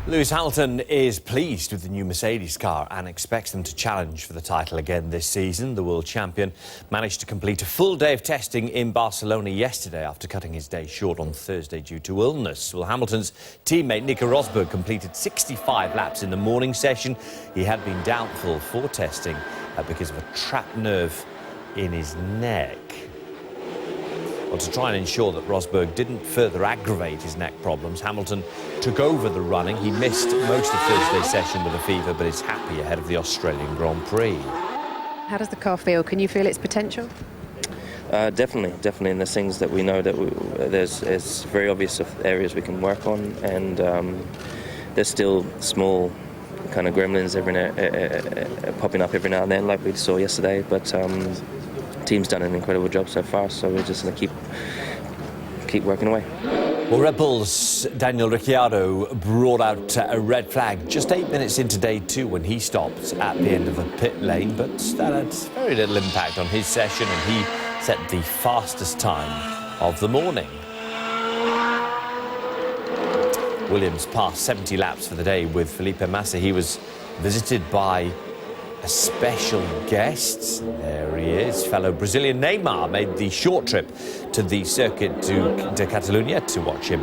Lewis Hamilton is pleased with the new Mercedes car and expects them to challenge for the title again this season. The world champion managed to complete a full day of testing in Barcelona yesterday after cutting his day short on Thursday due to illness. Well, Hamilton's teammate Nico Rosberg completed 65 laps in the morning session. He had been doubtful for testing because of a trapped nerve in his neck. Well, to try and ensure that Rosberg didn't further aggravate his neck problems, Hamilton took over the running. He missed most of Thursday's session with a fever, but is happy ahead of the Australian Grand Prix. How does the car feel? Can you feel its potential? Definitely. And there's things that we know that there's very obvious areas we can work on, and there's still small kind of gremlins popping up every now and then, like we saw yesterday. But team's done an incredible job so far, so we're just going to keep working away. Well, Red Bull's Daniel Ricciardo brought out a red flag just 8 minutes into day 2 when he stopped at the end of the pit lane, but that had very little impact on his session, and he set the fastest time of the morning. Williams passed 70 laps for the day with Felipe Massa. He was visited by a special guest. There he is. Fellow Brazilian Neymar made the short trip to the Circuit de Catalunya to watch him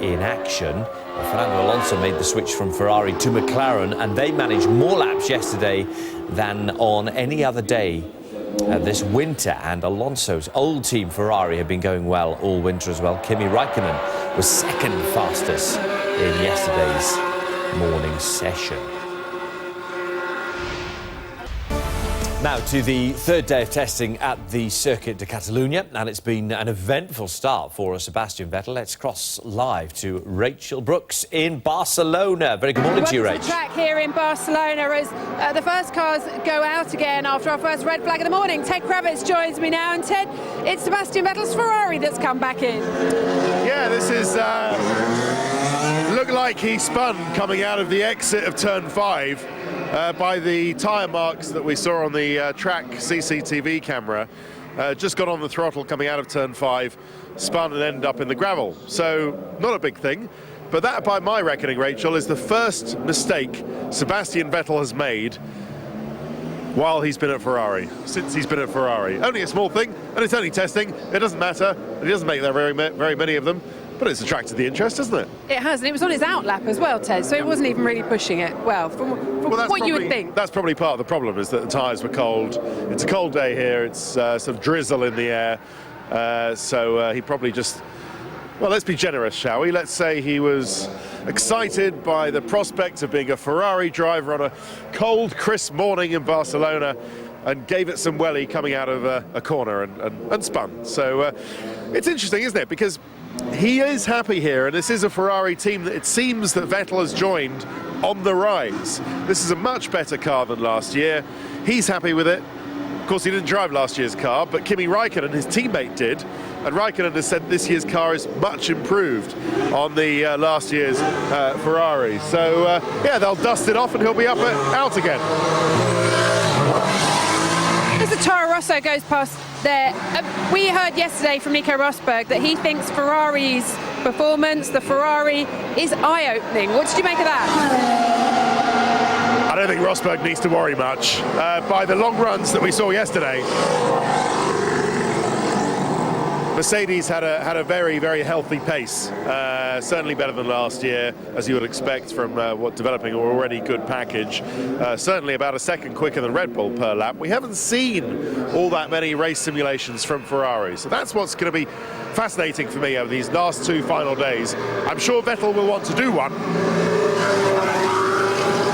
in action. Fernando Alonso made the switch from Ferrari to McLaren, and they managed more laps yesterday than on any other day this winter. And Alonso's old team Ferrari have been going well all winter as well. Kimi Raikkonen was second fastest in yesterday's morning session. Now to the third day of testing at the Circuit de Catalunya, and it's been an eventful start for Sebastian Vettel. Let's cross live to Rachel Brooks in Barcelona. Very good morning to you, Rach. Welcome to the track here in Barcelona as the first cars go out again after our first red flag of the morning. Ted Kravitz joins me now, and Ted, it's Sebastian Vettel's Ferrari that's come back in. Yeah, this is looked like he spun coming out of the exit of turn 5. By the tyre marks that we saw on the track CCTV camera. Just got on the throttle coming out of turn 5, spun and ended up in the gravel. So not a big thing, but that, by my reckoning, Rachel, is the first mistake Sebastian Vettel has made while he's been at Ferrari, since he's been at Ferrari. Only a small thing, and it's only testing. It doesn't matter. He doesn't make there very many of them. But it's attracted the interest, hasn't it? It has, and it was on his outlap as well, Ted, so it wasn't even really pushing it well, from what you would think. That's probably part of the problem, is that the tyres were cold. It's a cold day here, it's sort of drizzle in the air, so he probably just... Well, let's be generous, shall we? Let's say he was excited by the prospect of being a Ferrari driver on a cold, crisp morning in Barcelona, and gave it some welly coming out of a corner and spun. So it's interesting, isn't it? Because he is happy here, and this is a Ferrari team that it seems that Vettel has joined on the rise. This is a much better car than last year. He's happy with it. Of course, he didn't drive last year's car, but Kimi Raikkonen, his teammate, did. And Raikkonen has said this year's car is much improved on the last year's Ferrari. So, yeah, they'll dust it off and he'll be out again. As the Toro Rosso goes past there, we heard yesterday from Nico Rosberg that he thinks Ferrari's performance, the Ferrari, is eye-opening. What did you make of that? I don't think Rosberg needs to worry much. By the long runs that we saw yesterday, Mercedes had a very, very healthy pace. Certainly better than last year, as you would expect from developing an already good package. Certainly about a second quicker than Red Bull per lap. We haven't seen all that many race simulations from Ferrari, so that's what's going to be fascinating for me over these last 2 final days. I'm sure Vettel will want to do one.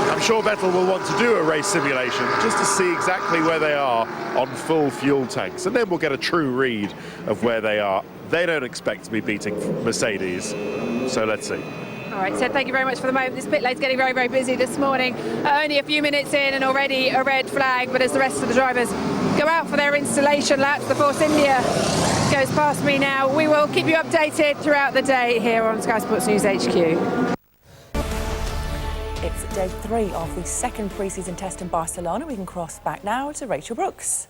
I'm sure Vettel will want to do a race simulation just to see exactly where they are on full fuel tanks, and then we'll get a true read of where they are. They don't expect to be beating Mercedes, so let's see. All right, Ted, thank you very much for the moment. This pit lane's getting very, very busy this morning. Only a few minutes in and already a red flag, but as the rest of the drivers go out for their installation laps, the Force India goes past me now. We will keep you updated throughout the day here on Sky Sports News HQ. It's day 3 of the second pre-season test in Barcelona. We can cross back now to Rachel Brooks.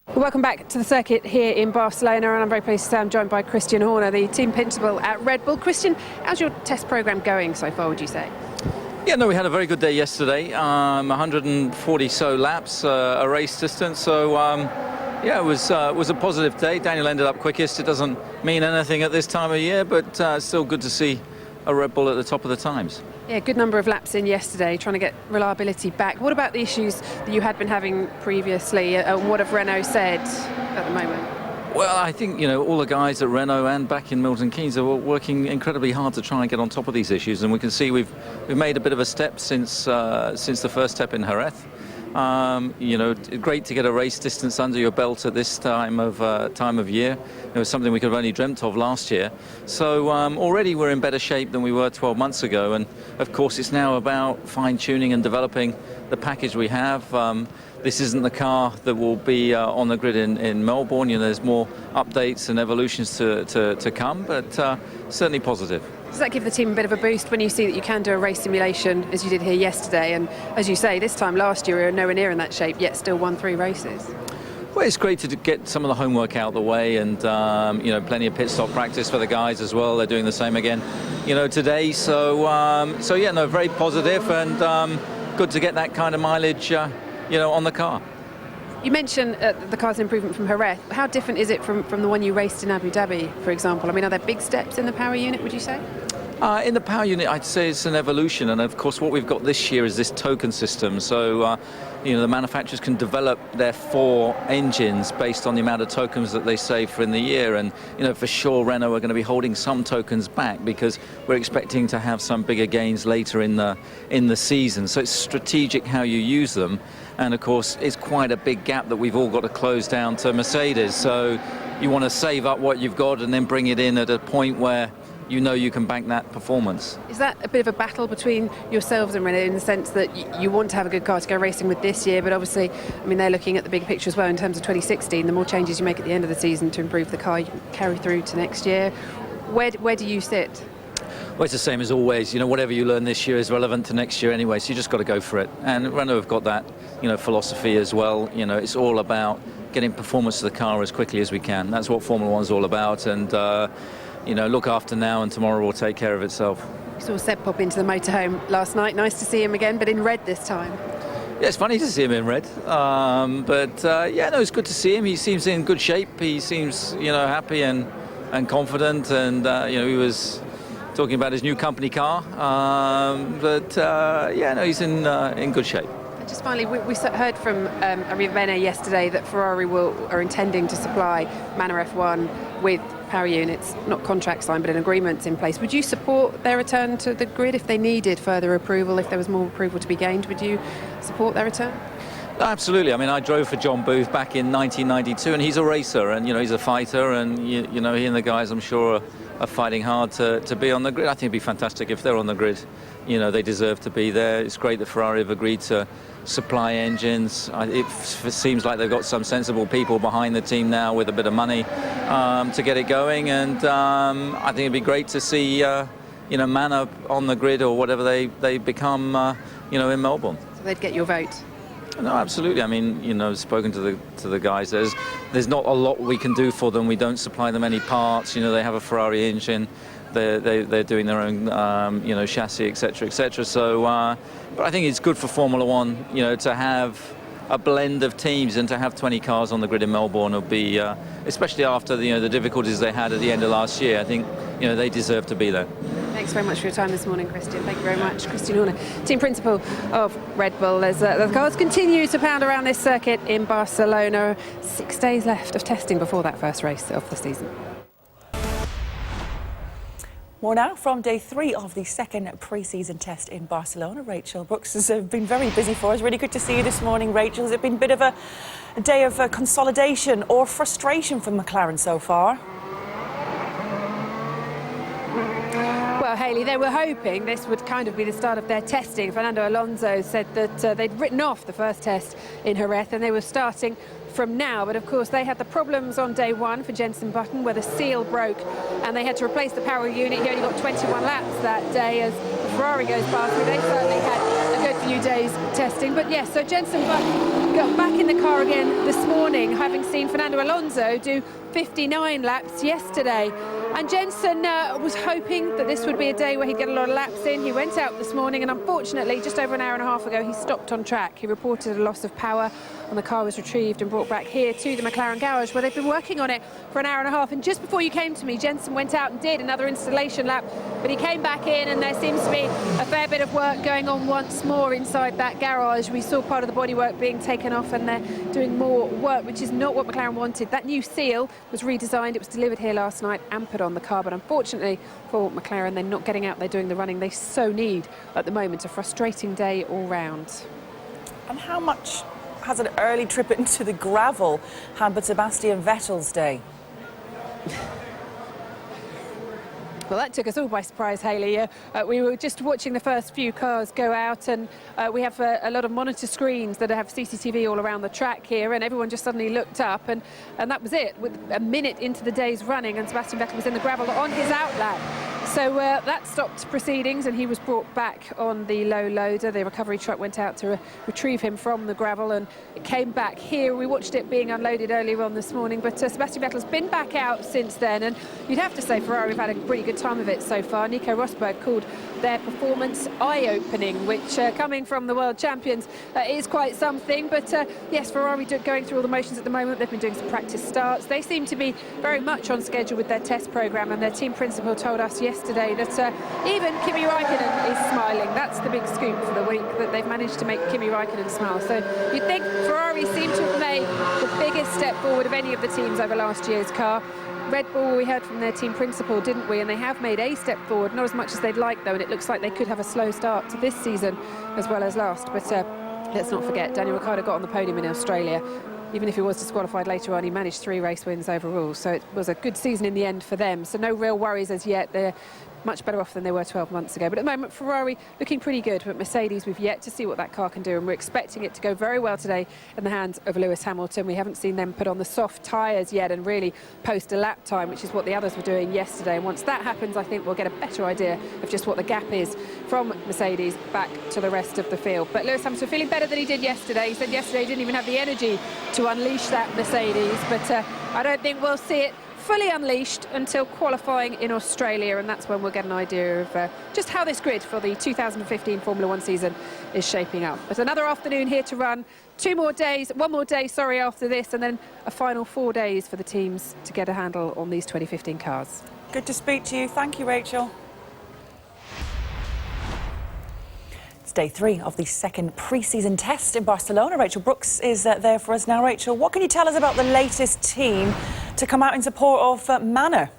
Welcome back to the circuit here in Barcelona, and I'm very pleased to say I'm joined by Christian Horner, the team principal at Red Bull. Christian, how's your test programme going so far, would you say? Yeah, no, we had a very good day yesterday. 140 so laps, a race distance. So yeah, it was a positive day. Daniel ended up quickest. It doesn't mean anything at this time of year, but still good to see a Red Bull at the top of the times. Yeah, good number of laps in yesterday, trying to get reliability back. What about the issues that you had been having previously, and what have Renault said at the moment? Well, I think, you know, all the guys at Renault and back in Milton Keynes are working incredibly hard to try and get on top of these issues, and we can see we've made a bit of a step since the first step in Jerez. You know, great to get a race distance under your belt at this time of year. It was something we could have only dreamt of last year. So already we're in better shape than we were 12 months ago, and of course it's now about fine-tuning and developing the package we have. This isn't the car that will be on the grid in Melbourne. You know, there's more updates and evolutions to come, but certainly positive. Does that give the team a bit of a boost when you see that you can do a race simulation as you did here yesterday? And as you say, this time last year we were nowhere near in that shape, yet still won 3 races. Well, it's great to get some of the homework out of the way, and you know, plenty of pit stop practice for the guys as well. They're doing the same again, you know, today. So yeah, no, very positive, and good to get that kind of mileage, you know, on the car. You mentioned the car's improvement from Jerez. How different is it from the one you raced in Abu Dhabi, for example? I mean, are there big steps in the power unit, would you say? In the power unit, I'd say it's an evolution, and of course what we've got this year is this token system. So you know, the manufacturers can develop their 4 engines based on the amount of tokens that they save for in the year, and you know, for sure Renault are going to be holding some tokens back because we're expecting to have some bigger gains later in the season. So it's strategic how you use them, and of course it's quite a big gap that we've all got to close down to Mercedes. So you want to save up what you've got and then bring it in at a point where you know you can bank that performance. Is that a bit of a battle between yourselves and Renault in the sense that you want to have a good car to go racing with this year, but obviously, I mean, they're looking at the big picture as well in terms of 2016. The more changes you make at the end of the season to improve the car, you can carry through to next year. Where do you sit? Well, it's the same as always. You know, whatever you learn this year is relevant to next year anyway, so you just got to go for it. And Renault have got that, you know, philosophy as well. You know, it's all about getting performance to the car as quickly as we can. That's what Formula One's all about, and you know, look after now and tomorrow will take care of itself. You saw Seb pop into the motorhome last night. Nice to see him again, but in red this time. Yeah, it's funny to see him in red, but yeah, no, it's good to see him. He seems in good shape. He seems, you know, happy and confident, and you know, he was talking about his new company car, but yeah, no, he's in good shape. Just finally, we heard from Arrivene yesterday that Ferrari are intending to supply Manor F1 with power units, not contracts signed, but an agreement in place. Would you support their return to the grid if they needed further approval, if there was more approval to be gained? Would you support their return? Absolutely. I mean, I drove for John Booth back in 1992, and he's a racer, and you know, he's a fighter, and you know, he and the guys, I'm sure, are fighting hard to be on the grid. I think it'd be fantastic if they're on the grid. You know, they deserve to be there. It's great that Ferrari have agreed to supply engines. It seems like they've got some sensible people behind the team now with a bit of money to get it going, and I think it'd be great to see you know, Manor on the grid or whatever they become, you know, in Melbourne. So they'd get your vote. No, absolutely. I mean, you know, spoken to the guys. There's not a lot we can do for them. We don't supply them any parts. You know, they have a Ferrari engine. They're doing their own, you know, chassis, etc., etc. So, but I think it's good for Formula One, you know, to have a blend of teams, and to have 20 cars on the grid in Melbourne will be, especially after the difficulties they had at the end of last year. I think, you know, they deserve to be there. Thanks very much for your time this morning, Christian. Thank you very much. Christian Horner, team principal of Red Bull, as the cars continue to pound around this circuit in Barcelona. 6 days left of testing before that first race of the season. More now from day 3 of the second pre-season test in Barcelona. Rachel Brooks has been very busy for us. Really good to see you this morning, Rachel. Has it been a bit of a day of consolidation or frustration for McLaren so far? Well, Hayley, they were hoping this would kind of be the start of their testing. Fernando Alonso said that they'd written off the first test in Jerez and they were starting from now, but of course they had the problems on day 1 for Jenson Button where the seal broke and they had to replace the power unit. He only got 21 laps that day as Ferrari goes past, but they certainly had a good few days testing. But yes, so Jenson got back in the car again this morning, having seen Fernando Alonso do 59 laps yesterday. And Jenson was hoping that this would be a day where he'd get a lot of laps in. He went out this morning, and unfortunately, just over an hour and a half ago, he stopped on track. He reported a loss of power, and the car was retrieved and brought back here to the McLaren garage, where they've been working on it for an hour and a half. And just before you came to me, Jenson went out and did another installation lap, but he came back in, and there seems to be a fair bit of work going on once more inside that garage. We saw part of the bodywork being taken off, and they're doing more work, which is not what McLaren wanted. That new seal was redesigned. It was delivered here last night and put on the car, but unfortunately for McLaren, they're not getting out there doing the running they so need at the moment. A frustrating day all round. And how much has an early trip into the gravel hampered Sebastian Vettel's day? Well, that took us all by surprise, Hayley. We were just watching the first few cars go out, and we have a lot of monitor screens that have CCTV all around the track here, and everyone just suddenly looked up, and that was it. With a minute into the day's running, and Sebastian Vettel was in the gravel on his outlap. So that stopped proceedings, and he was brought back on the low loader. The recovery truck went out to retrieve him from the gravel, and it came back here. We watched it being unloaded earlier on this morning, but Sebastian Vettel's been back out since then, and you'd have to say Ferrari have had a pretty good time of it so far. Nico Rosberg called their performance eye-opening, which coming from the world champions is quite something. But yes, Ferrari going through all the motions at the moment. They've been doing some practice starts. They seem to be very much on schedule with their test programme, and their team principal told us yesterday that even Kimi Raikkonen is smiling. That's the big scoop for the week, that they've managed to make Kimi Raikkonen smile. So you'd think Ferrari seem to have made the biggest step forward of any of the teams over last year's car. Red Bull, we heard from their team principal, didn't we? And they have made a step forward, not as much as they'd like, though, and it looks like they could have a slow start to this season as well as last. But let's not forget, Daniel Ricciardo got on the podium in Australia. Even if he was disqualified later on, he managed 3 race wins overall. So it was a good season in the end for them. So no real worries as yet. They're much better off than they were 12 months ago. But at the moment, Ferrari looking pretty good. But Mercedes, we've yet to see what that car can do. And we're expecting it to go very well today in the hands of Lewis Hamilton. We haven't seen them put on the soft tyres yet and really post a lap time, which is what the others were doing yesterday. And once that happens, I think we'll get a better idea of just what the gap is from Mercedes back to the rest of the field. But Lewis Hamilton feeling better than he did yesterday. He said yesterday he didn't even have the energy to unleash that Mercedes. But I don't think we'll see it fully unleashed until qualifying in Australia, and that's when we'll get an idea of just how this grid for the 2015 Formula 1 season is shaping up. But another afternoon here to run, one more day after this, and then a final 4 days for the teams to get a handle on these 2015 cars. Good to speak to you. Thank you, Rachel. It's day 3 of the second pre-season test in Barcelona. Rachel Brooks is there for us now. Rachel, what can you tell us about the latest team to come out in support of Manor?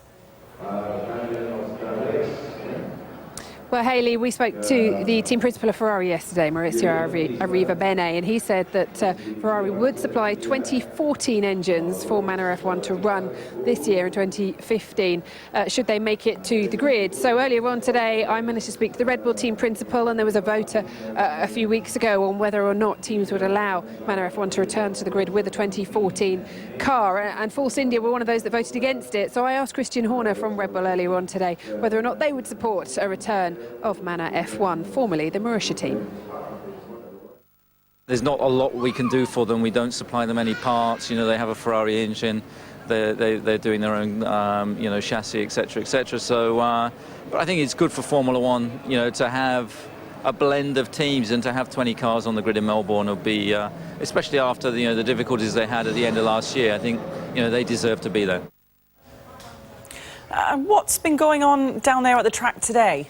Well, Hayley, we spoke to the team principal of Ferrari yesterday, Maurizio Arrivabene, and he said that Ferrari would supply 2014 engines for Manor F1 to run this year in 2015, should they make it to the grid. So earlier on today, I managed to speak to the Red Bull team principal, and there was a vote a few weeks ago on whether or not teams would allow Manor F1 to return to the grid with a 2014 car. And Force India were one of those that voted against it. So I asked Christian Horner from Red Bull earlier on today whether or not they would support a return of Manor F1, formerly the Marussia team. There's not a lot we can do for them. We don't supply them any parts. You know, they have a Ferrari engine. They're doing their own, chassis, etc., etc. So, but I think it's good for Formula One, to have a blend of teams and to have 20 cars on the grid in Melbourne will be, especially after the difficulties they had at the end of last year. I think they deserve to be there. What's been going on down there at the track today?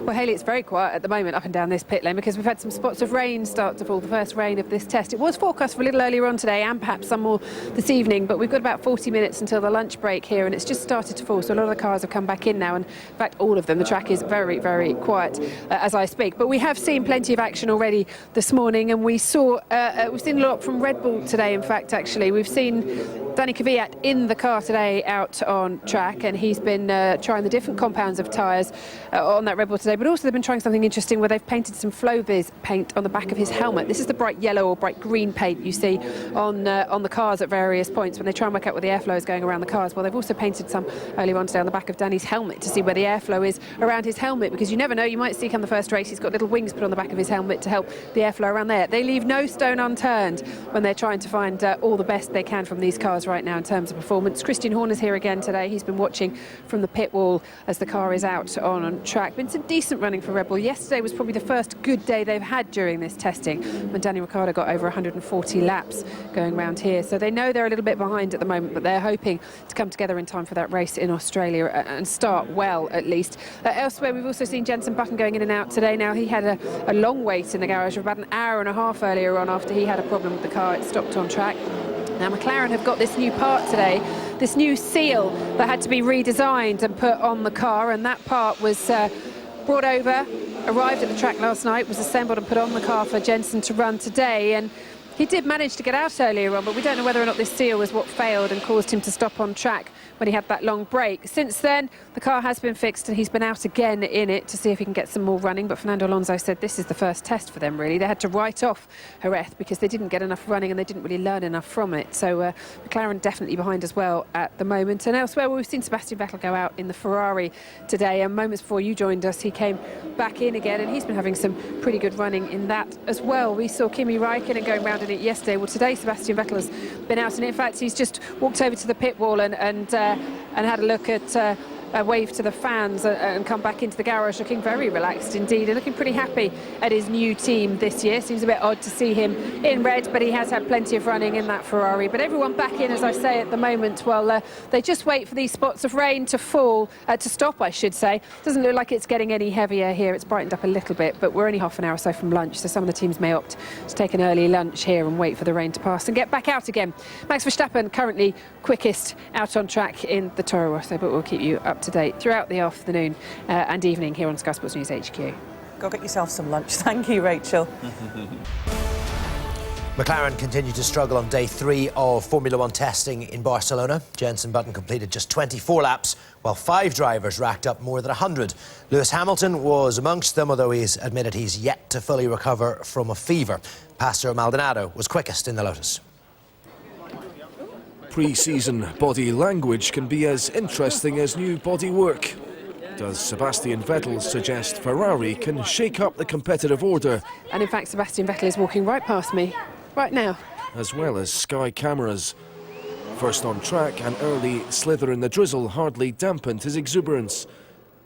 Well, Hayley, it's very quiet at the moment up and down this pit lane because we've had some spots of rain start to fall, the first rain of this test. It was forecast for a little earlier on today and perhaps some more this evening, but we've got about 40 minutes until the lunch break here, and it's just started to fall, so a lot of the cars have come back in now, and in fact all of them. The track is very, very quiet as I speak, but we have seen plenty of action already this morning, and we've seen a lot from Red Bull today. In fact, actually, we've seen Danny Kvyat in the car today out on track, and he's been trying the different compounds of tyres on that Red Bull today, but also they've been trying something interesting where they've painted some Flowbiz paint on the back of his helmet. This is the bright yellow or bright green paint you see on the cars at various points when they try and work out where the airflow is going around the cars. Well, they've also painted some earlier on today on the back of Danny's helmet to see where the airflow is around his helmet, because you never know, you might see come the first race he's got little wings put on the back of his helmet to help the airflow around there. They leave no stone unturned when they're trying to find all the best they can from these cars right now in terms of performance. Christian Horner's here again today. He's been watching from the pit wall as the car is out on track. Been some decent running for Red Bull. Yesterday was probably the first good day they've had during this testing when Danny Ricciardo got over 140 laps going around here. So they know they're a little bit behind at the moment, but they're hoping to come together in time for that race in Australia and start well at least. Elsewhere, we've also seen Jenson Button going in and out today. Now, he had a long wait in the garage of about an hour and a half earlier on after he had a problem with the car. It stopped on track. Now, McLaren have got this new part today, this new seal that had to be redesigned and put on the car, and that part was brought over, arrived at the track last night, was assembled and put on the car for Jenson to run today. And he did manage to get out earlier on, but we don't know whether or not this seal was what failed and caused him to stop on track when he had that long break. Since then, the car has been fixed and he's been out again in it to see if he can get some more running. But Fernando Alonso said this is the first test for them, really. They had to write off Jerez because they didn't get enough running and they didn't really learn enough from it. So McLaren definitely behind as well at the moment. And elsewhere, we've seen Sebastian Vettel go out in the Ferrari today. And moments before you joined us, he came back in again and he's been having some pretty good running in that as well. We saw Kimi Räikkönen going round in it yesterday. Well, today Sebastian Vettel has been out, and in fact he's just walked over to the pit wall and had a look at a wave to the fans and come back into the garage looking very relaxed indeed and looking pretty happy at his new team this year. Seems a bit odd to see him in red, but he has had plenty of running in that Ferrari. But everyone back in, as I say, at the moment, well, they just wait for these spots of rain to fall, to stop, I should say. Doesn't look like it's getting any heavier here. It's brightened up a little bit, but we're only half an hour or so from lunch, so some of the teams may opt to take an early lunch here and wait for the rain to pass and get back out again. Max Verstappen currently quickest out on track in the Toro Rosso, but we'll keep you up to date throughout the afternoon and evening here on Sky Sports News HQ. Go get yourself some lunch. Thank you, Rachel. McLaren continued to struggle on day 3 of Formula 1 testing in Barcelona. Jenson Button completed just 24 laps, while 5 drivers racked up more than 100. Lewis Hamilton was amongst them, although he's admitted he's yet to fully recover from a fever. Pastor Maldonado was quickest in the Lotus. Pre-season body language can be as interesting as new body work. Does Sebastian Vettel suggest Ferrari can shake up the competitive order? And in fact, Sebastian Vettel is walking right past me right now. As well as Sky cameras. First on track, an early slither in the drizzle hardly dampened his exuberance.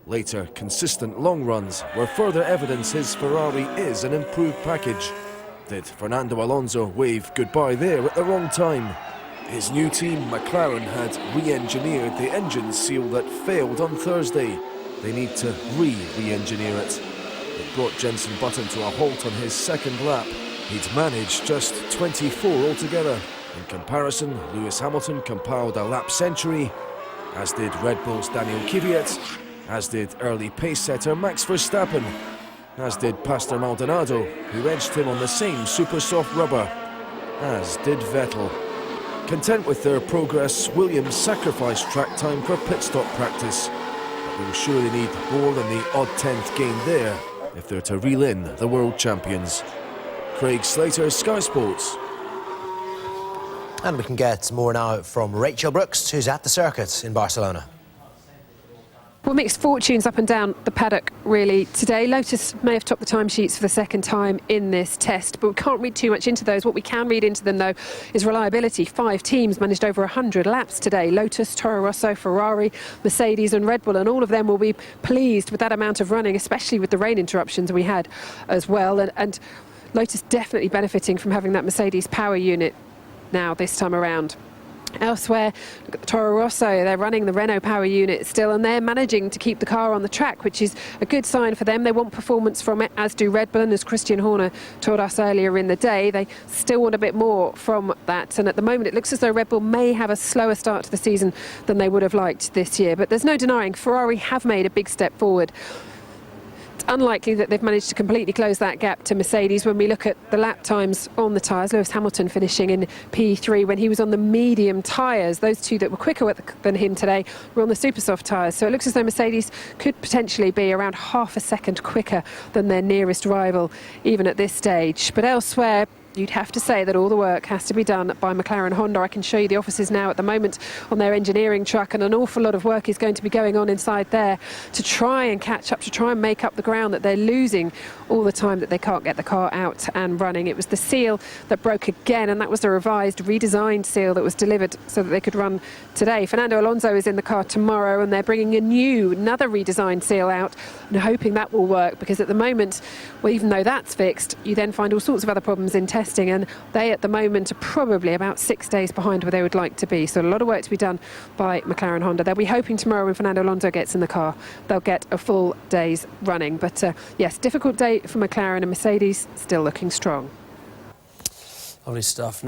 Later, consistent long runs were further evidence his Ferrari is an improved package. Did Fernando Alonso wave goodbye there at the wrong time? His new team, McLaren, had re-engineered the engine seal that failed on Thursday. They need to re-engineer it. It brought Jenson Button to a halt on his second lap. He'd managed just 24 altogether. In comparison, Lewis Hamilton compiled a lap century, as did Red Bull's Daniel Kvyat, as did early pace setter Max Verstappen, as did Pastor Maldonado, who edged him on the same super soft rubber, as did Vettel. Content with their progress, Williams sacrificed track time for pit stop practice. But they will surely need more than the odd 10th gain there if they're to reel in the world champions. Craig Slater, Sky Sports. And we can get more now from Rachel Brooks, who's at the circuit in Barcelona. Well, mixed fortunes up and down the paddock, really, today. Lotus may have topped the timesheets for the second time in this test, but we can't read too much into those. What we can read into them, though, is reliability. 5 teams managed over 100 laps today. Lotus, Toro Rosso, Ferrari, Mercedes and Red Bull, and all of them will be pleased with that amount of running, especially with the rain interruptions we had as well. And Lotus definitely benefiting from having that Mercedes power unit now this time around. Elsewhere, look at the Toro Rosso. They're running the Renault power unit still, and they're managing to keep the car on the track, which is a good sign for them. They want performance from it, as do Red Bull, and as Christian Horner told us earlier in the day, they still want a bit more from that. And at the moment, it looks as though Red Bull may have a slower start to the season than they would have liked this year. But there's no denying Ferrari have made a big step forward. It's unlikely that they've managed to completely close that gap to Mercedes. When we look at the lap times on the tyres, Lewis Hamilton finishing in P3 when he was on the medium tyres. Those two that were quicker than him today were on the super soft tyres. So it looks as though Mercedes could potentially be around half a second quicker than their nearest rival, even at this stage. But elsewhere, you'd have to say that all the work has to be done by McLaren Honda. I can show you the offices now at the moment on their engineering truck, and an awful lot of work is going to be going on inside there to try and catch up, to try and make up the ground that they're losing all the time that they can't get the car out and running. It was the seal that broke again, and that was the revised, redesigned seal that was delivered so that they could run today. Fernando Alonso is in the car tomorrow, and they're bringing another redesigned seal out and hoping that will work, because at the moment, well, even though that's fixed, you then find all sorts of other problems in testing, and they at the moment are probably about 6 days behind where they would like to be. So a lot of work to be done by McLaren Honda. They'll be hoping tomorrow when Fernando Alonso gets in the car, they'll get a full day's running. But yes, difficult day for McLaren, and Mercedes still looking strong. Lovely stuff.